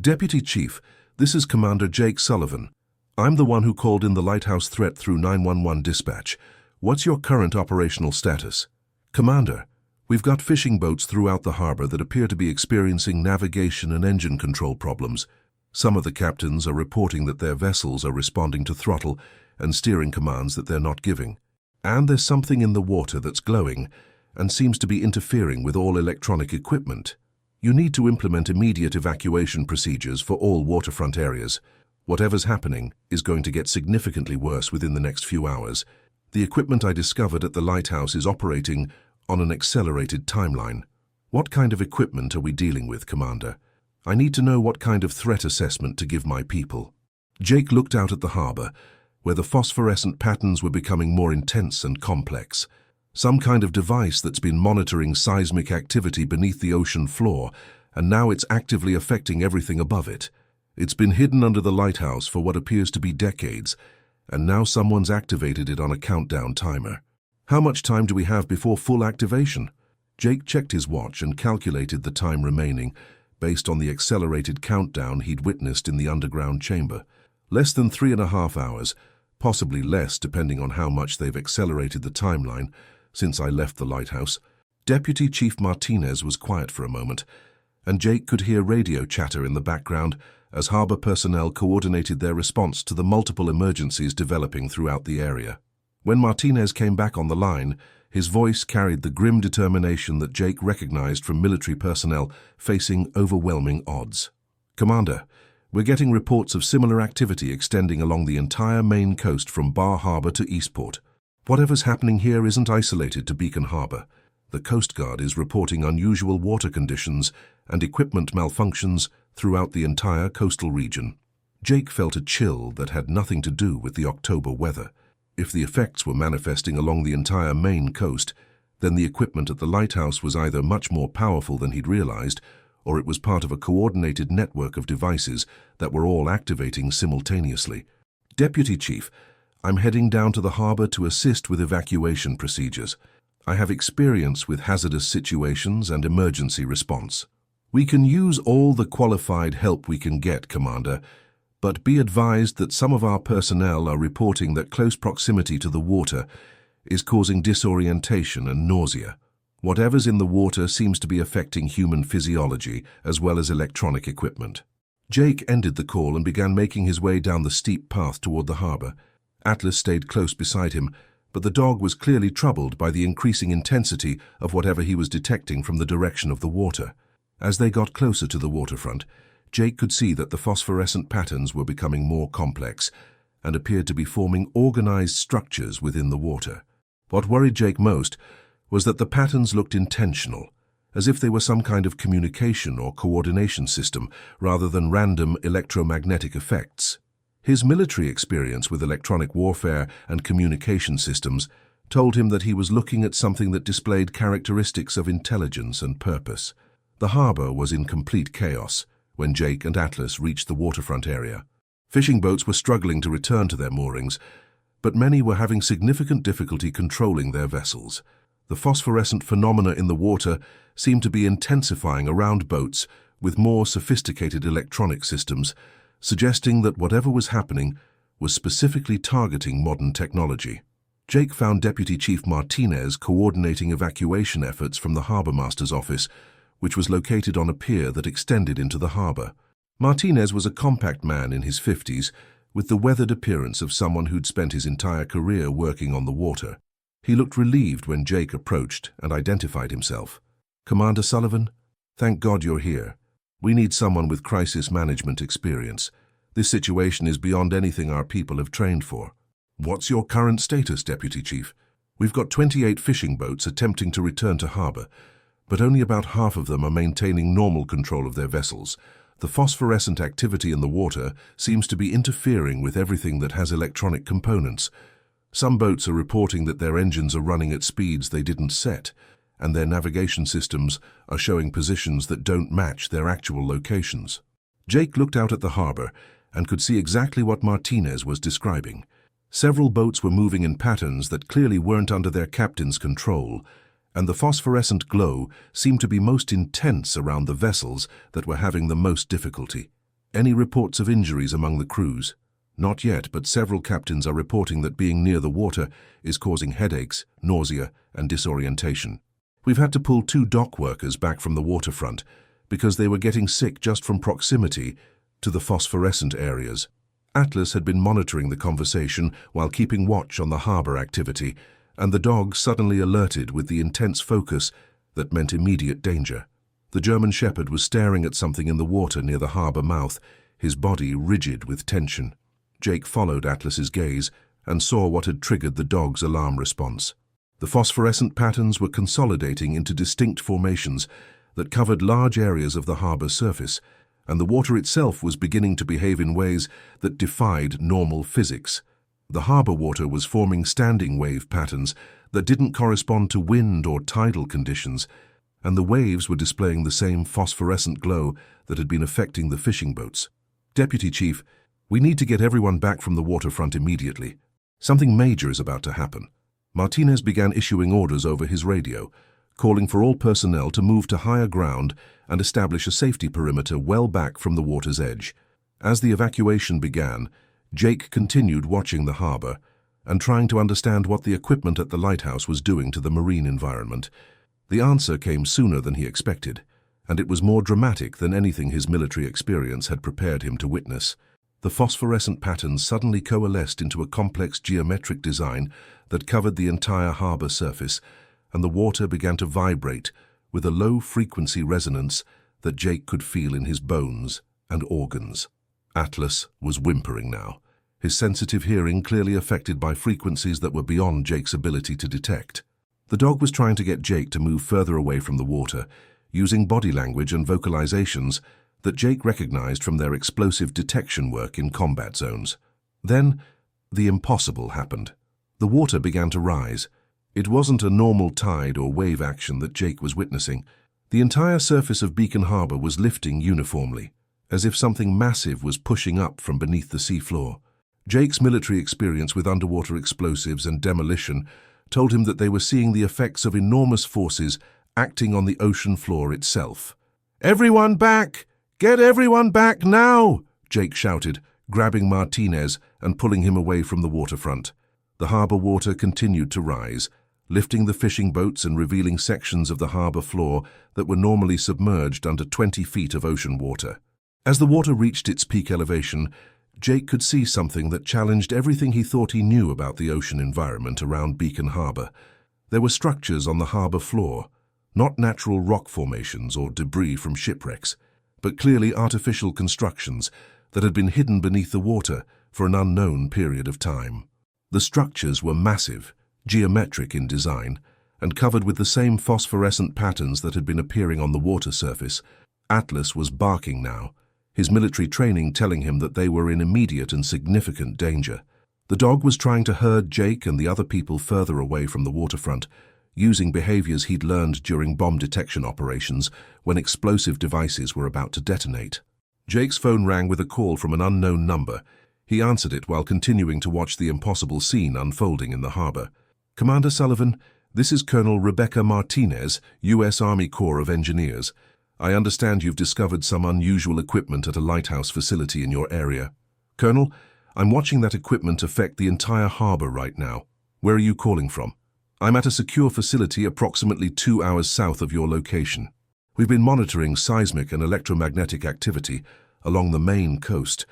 Speaker 1: Deputy Chief, this is Commander Jake Sullivan. I'm the one who called in the lighthouse threat through 911 dispatch. What's your current operational status? Commander, we've got fishing boats throughout the harbor that appear to be experiencing navigation and engine control problems. Some of the captains are reporting that their vessels are responding to throttle and steering commands that they're not giving. And there's something in the water that's glowing and seems to be interfering with all electronic equipment. You need to implement immediate evacuation procedures for all waterfront areas. Whatever's happening is going to get significantly worse within the next few hours. The equipment I discovered at the lighthouse is operating on an accelerated timeline. What kind of equipment are we dealing with, Commander? I need to know what kind of threat assessment to give my people. Jake looked out at the harbor, where the phosphorescent patterns were becoming more intense and complex. Some kind of device that's been monitoring seismic activity beneath the ocean floor, and now it's actively affecting everything above it. It's been hidden under the lighthouse for what appears to be decades, and now someone's activated it on a countdown timer. How much time do we have before full activation? Jake checked his watch and calculated the time remaining based on the accelerated countdown he'd witnessed in the underground chamber. Less than 3.5 hours, possibly less depending on how much they've accelerated the timeline since I left the lighthouse. Deputy Chief Martinez was quiet for a moment, and Jake could hear radio chatter in the background as harbor personnel coordinated their response to the multiple emergencies developing throughout the area. When Martinez came back on the line, his voice carried the grim determination that Jake recognized from military personnel facing overwhelming odds. "Commander, we're getting reports of similar activity extending along the entire main coast from Bar Harbor to Eastport. Whatever's happening here isn't isolated to Beacon Harbor. The Coast Guard is reporting unusual water conditions and equipment malfunctions throughout the entire coastal region." Jake felt a chill that had nothing to do with the October weather. If the effects were manifesting along the entire main coast, then the equipment at the lighthouse was either much more powerful than he'd realized, or it was part of a coordinated network of devices that were all activating simultaneously. "Deputy Chief, I'm heading down to the harbor to assist with evacuation procedures. I have experience with hazardous situations and emergency response." "We can use all the qualified help we can get, Commander, but be advised that some of our personnel are reporting that close proximity to the water is causing disorientation and nausea. Whatever's in the water seems to be affecting human physiology as well as electronic equipment." Jake ended the call and began making his way down the steep path toward the harbor. Atlas stayed close beside him, but the dog was clearly troubled by the increasing intensity of whatever he was detecting from the direction of the water. As they got closer to the waterfront, Jake could see that the phosphorescent patterns were becoming more complex and appeared to be forming organized structures within the water. What worried Jake most was that the patterns looked intentional, as if they were some kind of communication or coordination system rather than random electromagnetic effects. His military experience with electronic warfare and communication systems told him that he was looking at something that displayed characteristics of intelligence and purpose. The harbor was in complete chaos when Jake and Atlas reached the waterfront area. Fishing boats were struggling to return to their moorings, but many were having significant difficulty controlling their vessels. The phosphorescent phenomena in the water seemed to be intensifying around boats with more sophisticated electronic systems, suggesting that whatever was happening was specifically targeting modern technology. Jake found Deputy Chief Martinez coordinating evacuation efforts from the harbormaster's office, which was located on a pier that extended into the harbor. Martinez was a compact man in his 50s, with the weathered appearance of someone who'd spent his entire career working on the water. He looked relieved when Jake approached and identified himself. "Commander Sullivan, thank God you're here. We need someone with crisis management experience. This situation is beyond anything our people have trained for." "What's your current status, Deputy Chief?" "We've got 28 fishing boats attempting to return to harbor, but only about half of them are maintaining normal control of their vessels. The phosphorescent activity in the water seems to be interfering with everything that has electronic components. Some boats are reporting that their engines are running at speeds they didn't set, and their navigation systems are showing positions that don't match their actual locations." Jake looked out at the harbor and could see exactly what Martinez was describing. Several boats were moving in patterns that clearly weren't under their captain's control, and the phosphorescent glow seemed to be most intense around the vessels that were having the most difficulty. "Any reports of injuries among the crews?" "Not yet, but several captains are reporting that being near the water is causing headaches, nausea, and disorientation. We've had to pull 2 dock workers back from the waterfront because they were getting sick just from proximity to the phosphorescent areas." Atlas had been monitoring the conversation while keeping watch on the harbor activity, and the dog suddenly alerted with the intense focus that meant immediate danger. The German Shepherd was staring at something in the water near the harbor mouth, his body rigid with tension. Jake followed Atlas's gaze and saw what had triggered the dog's alarm response. The phosphorescent patterns were consolidating into distinct formations that covered large areas of the harbor surface, and the water itself was beginning to behave in ways that defied normal physics. The harbor water was forming standing wave patterns that didn't correspond to wind or tidal conditions, and the waves were displaying the same phosphorescent glow that had been affecting the fishing boats. "Deputy Chief, we need to get everyone back from the waterfront immediately. Something major is about to happen." Martinez began issuing orders over his radio, calling for all personnel to move to higher ground and establish a safety perimeter well back from the water's edge. As the evacuation began, Jake continued watching the harbor and trying to understand what the equipment at the lighthouse was doing to the marine environment. The answer came sooner than he expected, and it was more dramatic than anything his military experience had prepared him to witness. The phosphorescent patterns suddenly coalesced into a complex geometric design that covered the entire harbor surface, and the water began to vibrate with a low-frequency resonance that Jake could feel in his bones and organs. Atlas was whimpering now, his sensitive hearing clearly affected by frequencies that were beyond Jake's ability to detect. The dog was trying to get Jake to move further away from the water, using body language and vocalizations that Jake recognized from their explosive detection work in combat zones. Then, the impossible happened. The water began to rise. It wasn't a normal tide or wave action that Jake was witnessing. The entire surface of Beacon Harbor was lifting uniformly, as if something massive was pushing up from beneath the seafloor. Jake's military experience with underwater explosives and demolition told him that they were seeing the effects of enormous forces acting on the ocean floor itself. "Everyone back! Get everyone back now!" Jake shouted, grabbing Martinez and pulling him away from the waterfront. The harbor water continued to rise, lifting the fishing boats and revealing sections of the harbor floor that were normally submerged under 20 feet of ocean water. As the water reached its peak elevation, Jake could see something that challenged everything he thought he knew about the ocean environment around Beacon Harbor. There were structures on the harbor floor, not natural rock formations or debris from shipwrecks, but clearly artificial constructions that had been hidden beneath the water for an unknown period of time. The structures were massive, geometric in design, and covered with the same phosphorescent patterns that had been appearing on the water surface. Atlas was barking now, his military training telling him that they were in immediate and significant danger. The dog was trying to herd Jake and the other people further away from the waterfront, using behaviors he'd learned during bomb detection operations when explosive devices were about to detonate. Jake's phone rang with a call from an unknown number. He answered it while continuing to watch the impossible scene unfolding in the harbor. "Commander Sullivan, this is Colonel Rebecca Martinez, U.S. Army Corps of Engineers. I understand you've discovered some unusual equipment at a lighthouse facility in your area. Colonel, I'm watching that equipment affect the entire harbor right now. Where are you calling from?" "I'm at a secure facility approximately 2 hours south of your location. We've been monitoring seismic and electromagnetic activity along the Maine coast,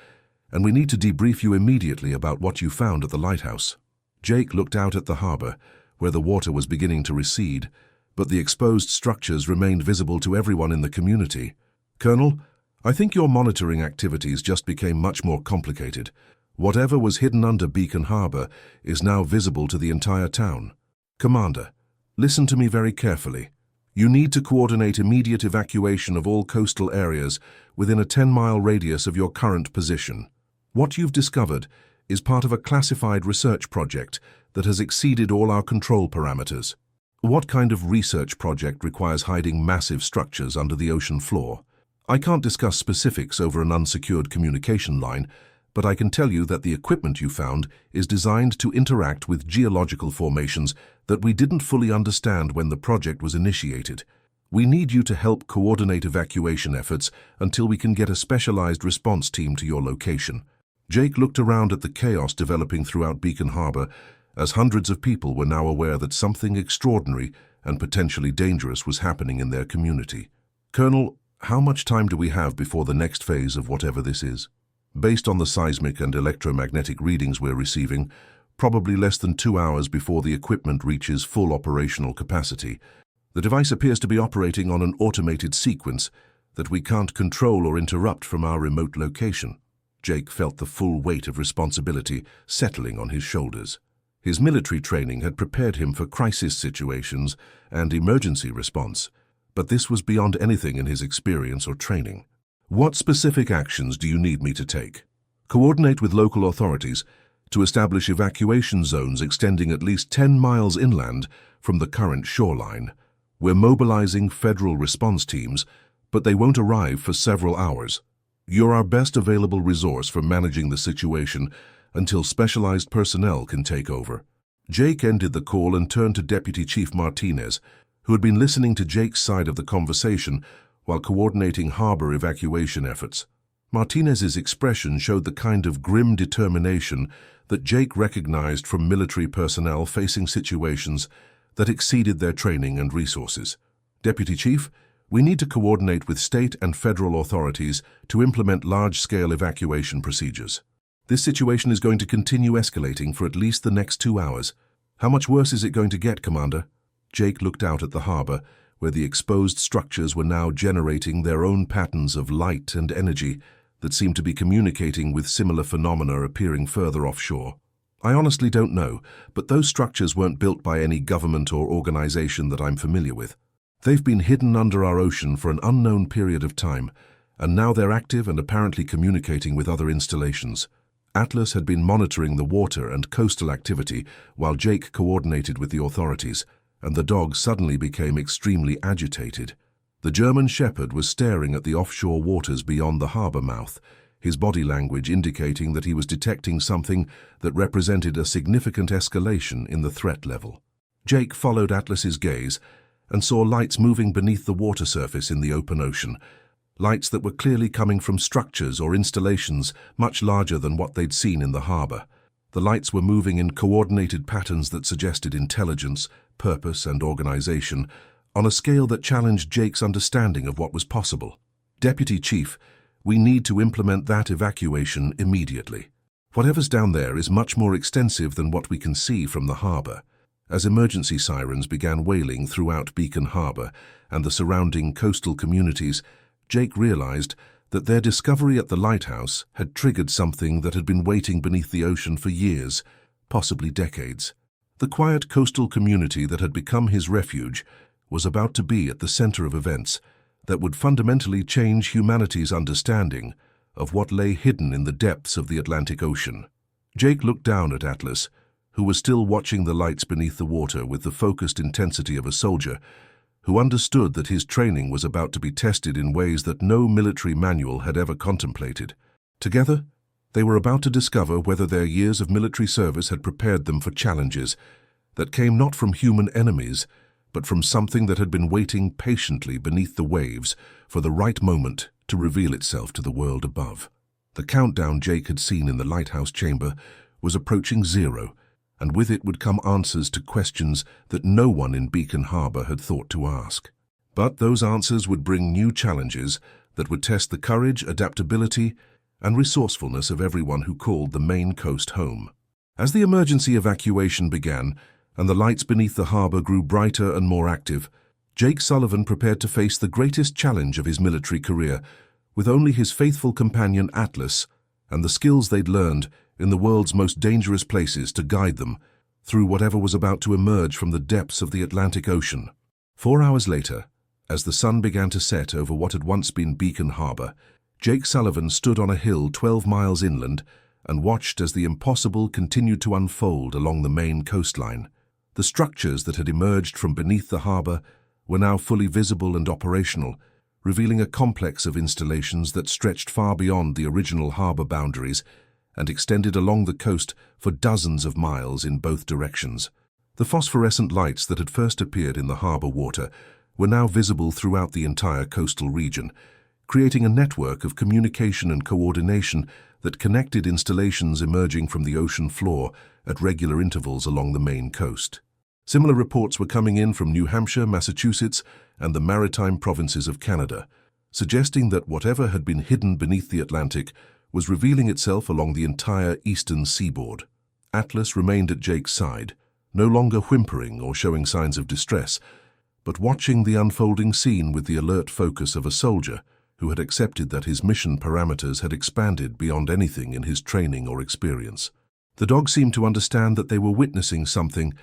Speaker 1: and we need to debrief you immediately about what you found at the lighthouse." Jake looked out at the harbor, where the water was beginning to recede, but the exposed structures remained visible to everyone in the community. "Colonel, I think your monitoring activities just became much more complicated. Whatever was hidden under Beacon Harbor is now visible to the entire town. Commander, listen to me very carefully. You need to coordinate immediate evacuation of all coastal areas within a 10-mile radius of your current position. What you've discovered is part of a classified research project that has exceeded all our control parameters." "What kind of research project requires hiding massive structures under the ocean floor?" "I can't discuss specifics over an unsecured communication line, but I can tell you that the equipment you found is designed to interact with geological formations that we didn't fully understand when the project was initiated. We need you to help coordinate evacuation efforts until we can get a specialized response team to your location." Jake looked around at the chaos developing throughout Beacon Harbor, as hundreds of people were now aware that something extraordinary and potentially dangerous was happening in their community. "Colonel, how much time do we have before the next phase of whatever this is?" "Based on the seismic and electromagnetic readings we're receiving, probably less than 2 hours before the equipment reaches full operational capacity. The device appears to be operating on an automated sequence that we can't control or interrupt from our remote location." Jake felt the full weight of responsibility settling on his shoulders. His military training had prepared him for crisis situations and emergency response, but this was beyond anything in his experience or training. "What specific actions do you need me to take?" "Coordinate with local authorities to establish evacuation zones extending at least 10 miles inland from the current shoreline. We're mobilizing federal response teams, but they won't arrive for several hours. You're our best available resource for managing the situation until specialized personnel can take over." Jake ended the call and turned to Deputy Chief Martinez, who had been listening to Jake's side of the conversation while coordinating harbor evacuation efforts. Martinez's expression showed the kind of grim determination that Jake recognized from military personnel facing situations that exceeded their training and resources. "Deputy Chief, we need to coordinate with state and federal authorities to implement large-scale evacuation procedures. This situation is going to continue escalating for at least the next 2 hours. How much worse is it going to get, Commander?" Jake looked out at the harbor, where the exposed structures were now generating their own patterns of light and energy that seemed to be communicating with similar phenomena appearing further offshore. "I honestly don't know, but those structures weren't built by any government or organization that I'm familiar with. They've been hidden under our ocean for an unknown period of time, and now they're active and apparently communicating with other installations." Atlas had been monitoring the water and coastal activity while Jake coordinated with the authorities, and the dog suddenly became extremely agitated. The German shepherd was staring at the offshore waters beyond the harbor mouth, his body language indicating that he was detecting something that represented a significant escalation in the threat level. Jake followed Atlas's gaze and saw lights moving beneath the water surface in the open ocean, lights that were clearly coming from structures or installations much larger than what they'd seen in the harbor. The lights were moving in coordinated patterns that suggested intelligence, purpose, and organization, on a scale that challenged Jake's understanding of what was possible. "Deputy Chief, we need to implement that evacuation immediately. Whatever's down there is much more extensive than what we can see from the harbor." As emergency sirens began wailing throughout Beacon Harbor and the surrounding coastal communities, Jake realized that their discovery at the Lighthouse had triggered something that had been waiting beneath the ocean for years, possibly decades. The quiet coastal community that had become his refuge was about to be at the center of events that would fundamentally change humanity's understanding of what lay hidden in the depths of the Atlantic Ocean. Jake looked down at Atlas, who was still watching the lights beneath the water with the focused intensity of a soldier, who understood that his training was about to be tested in ways that no military manual had ever contemplated. Together, they were about to discover whether their years of military service had prepared them for challenges that came not from human enemies, but from something that had been waiting patiently beneath the waves for the right moment to reveal itself to the world above. The countdown Jake had seen in the lighthouse chamber was approaching 0, and with it would come answers to questions that no one in Beacon Harbor had thought to ask. But those answers would bring new challenges that would test the courage, adaptability, and resourcefulness of everyone who called the Maine coast home. As the emergency evacuation began, and the lights beneath the harbor grew brighter and more active, Jake Sullivan prepared to face the greatest challenge of his military career, with only his faithful companion Atlas and the skills they'd learned in the world's most dangerous places to guide them through whatever was about to emerge from the depths of the Atlantic Ocean. 4 hours later, as the sun began to set over what had once been Beacon Harbor, Jake Sullivan stood on a hill 12 miles inland and watched as the impossible continued to unfold along the Maine coastline. The structures that had emerged from beneath the harbor were now fully visible and operational, revealing a complex of installations that stretched far beyond the original harbor boundaries and extended along the coast for dozens of miles in both directions. The phosphorescent lights that had first appeared in the harbor water were now visible throughout the entire coastal region, creating a network of communication and coordination that connected installations emerging from the ocean floor at regular intervals along the Maine coast. Similar reports were coming in from New Hampshire, Massachusetts, and the maritime provinces of Canada, suggesting that whatever had been hidden beneath the Atlantic was revealing itself along the entire eastern seaboard. Atlas remained at Jake's side, no longer whimpering or showing signs of distress, but watching the unfolding scene with the alert focus of a soldier who had accepted that his mission parameters had expanded beyond anything in his training or experience. The dog seemed to understand that they were witnessing something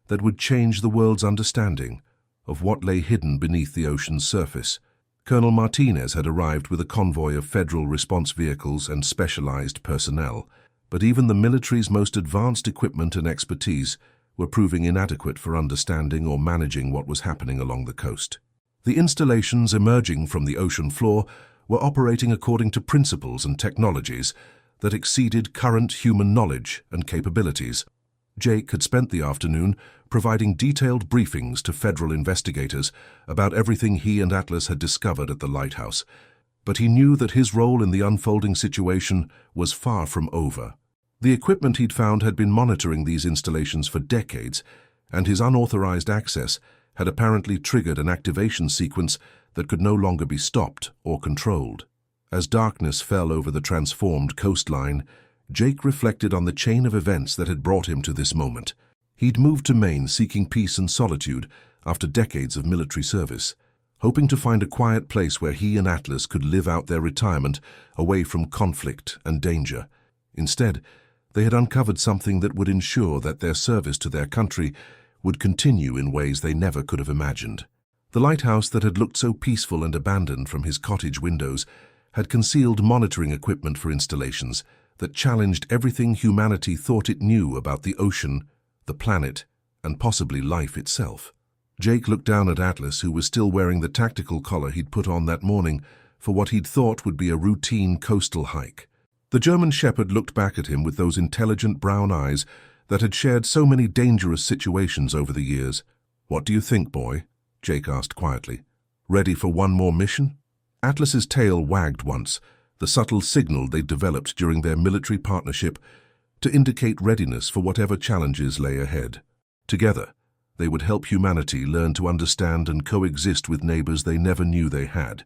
Speaker 1: that would change the world's understanding of what lay hidden beneath the ocean's surface. Colonel Martinez had arrived with a convoy of federal response vehicles and specialized personnel, but even the military's most advanced equipment and expertise were proving inadequate for understanding or managing what was happening along the coast. The installations emerging from the ocean floor were operating according to principles and technologies that exceeded current human knowledge and capabilities. Jake had spent the afternoon providing detailed briefings to federal investigators about everything he and Atlas had discovered at the Lighthouse, but he knew that his role in the unfolding situation was far from over. The equipment he'd found had been monitoring these installations for decades, and his unauthorized access had apparently triggered an activation sequence that could no longer be stopped or controlled. As darkness fell over the transformed coastline, Jake reflected on the chain of events that had brought him to this moment. He'd moved to Maine seeking peace and solitude after decades of military service, hoping to find a quiet place where he and Atlas could live out their retirement away from conflict and danger. Instead, they had uncovered something that would ensure that their service to their country would continue in ways they never could have imagined. The lighthouse that had looked so peaceful and abandoned from his cottage windows had concealed monitoring equipment for installations that challenged everything humanity thought it knew about the ocean, the planet, and possibly life itself. Jake looked down at Atlas, who was still wearing the tactical collar he'd put on that morning for what he'd thought would be a routine coastal hike. The German shepherd looked back at him with those intelligent brown eyes that had shared so many dangerous situations over the years. "What do you think, boy?" Jake asked quietly. "Ready for one more mission?" Atlas's tail wagged once, the subtle signal they'd developed during their military partnership to indicate readiness for whatever challenges lay ahead. Together, they would help humanity learn to understand and coexist with neighbors they never knew they had,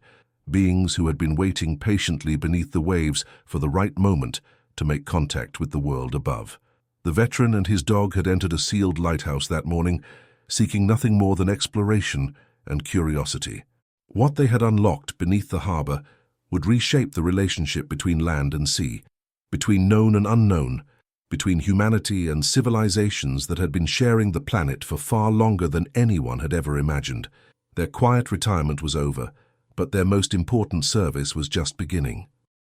Speaker 1: beings who had been waiting patiently beneath the waves for the right moment to make contact with the world above. The veteran and his dog had entered a sealed lighthouse that morning, seeking nothing more than exploration and curiosity. What they had unlocked beneath the harbor would reshape the relationship between land and sea, between known and unknown, between humanity and civilizations that had been sharing the planet for far longer than anyone had ever imagined. Their quiet retirement was over, but their most important service was just beginning.